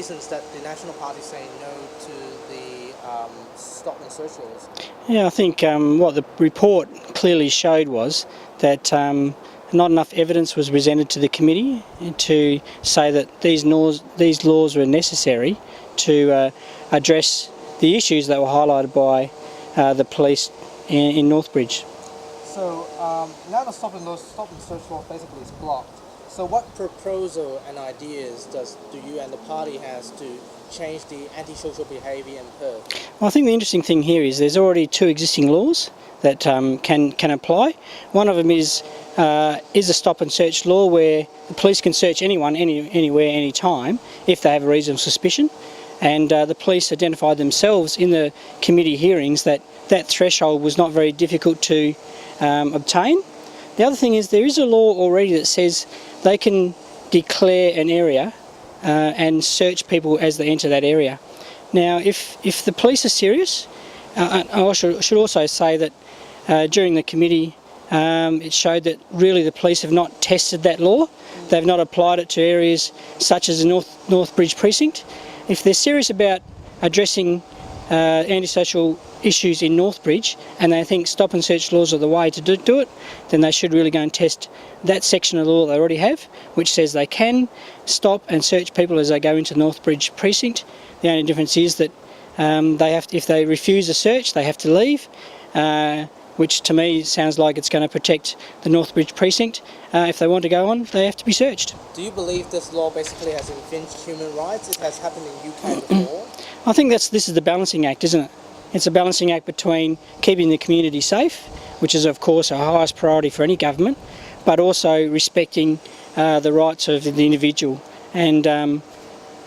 reasons that the National Party is saying no to the stop and search laws? Yeah, I think what the report clearly showed was that not enough evidence was presented to the committee to say that these laws were necessary to address the issues that were highlighted by the police in Northbridge. So now the stop and search law basically is blocked. So what proposal and ideas do you and the party has to change the antisocial behaviour in Perth? Well, I think the interesting thing here is there's already 2 existing laws that can apply. One of them is a stop and search law where the police can search anyone, anywhere, anytime if they have a reasonable suspicion. And the police identified themselves in the committee hearings that threshold was not very difficult to obtain. The other thing is there is a law already that says they can declare an area and search people as they enter that area. Now, if the police are serious, I should also say that during the committee it showed that really the police have not tested that law. They've not applied it to areas such as the Northbridge precinct. If they're serious about addressing antisocial issues in Northbridge and they think stop and search laws are the way to do it, then they should really go and test that section of the law they already have, which says they can stop and search people as they go into Northbridge precinct. The only difference is that if they refuse a search, they have to leave, which to me sounds like it's going to protect the Northbridge precinct. If they want to go on, they have to be searched. Do you believe this law basically has infringed human rights? It has happened in UK before. I think this is the balancing act, isn't it? It's a balancing act between keeping the community safe, which is of course our highest priority for any government, but also respecting the rights of the individual. And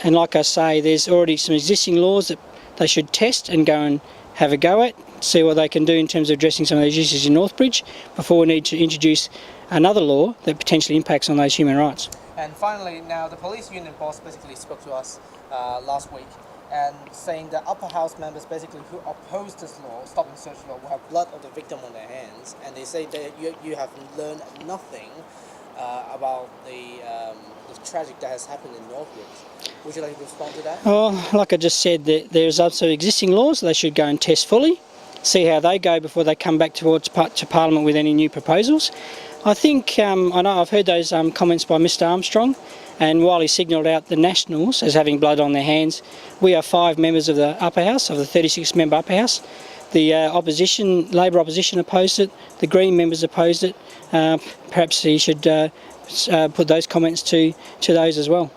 like I say, there's already some existing laws that they should test and go and have a go at, see what they can do in terms of addressing some of those issues in Northbridge before we need to introduce another law that potentially impacts on those human rights. And finally, now the police union boss basically spoke to us last week and saying that upper house members basically who oppose this law, stop and search law, will have blood of the victim on their hands, and they say that you have learned nothing about the tragic that has happened in Northbridge. Would you like to respond to that? Well, like I just said, there's also existing laws. They should go and test fully, see how they go before they come back to Parliament with any new proposals. I think, I know I've heard those comments by Mr Armstrong, and while he signalled out the Nationals as having blood on their hands, we are 5 members of the upper house, of the 36-member upper house. The Labor opposition opposed it, the Green members opposed it. Perhaps he should put those comments to those as well.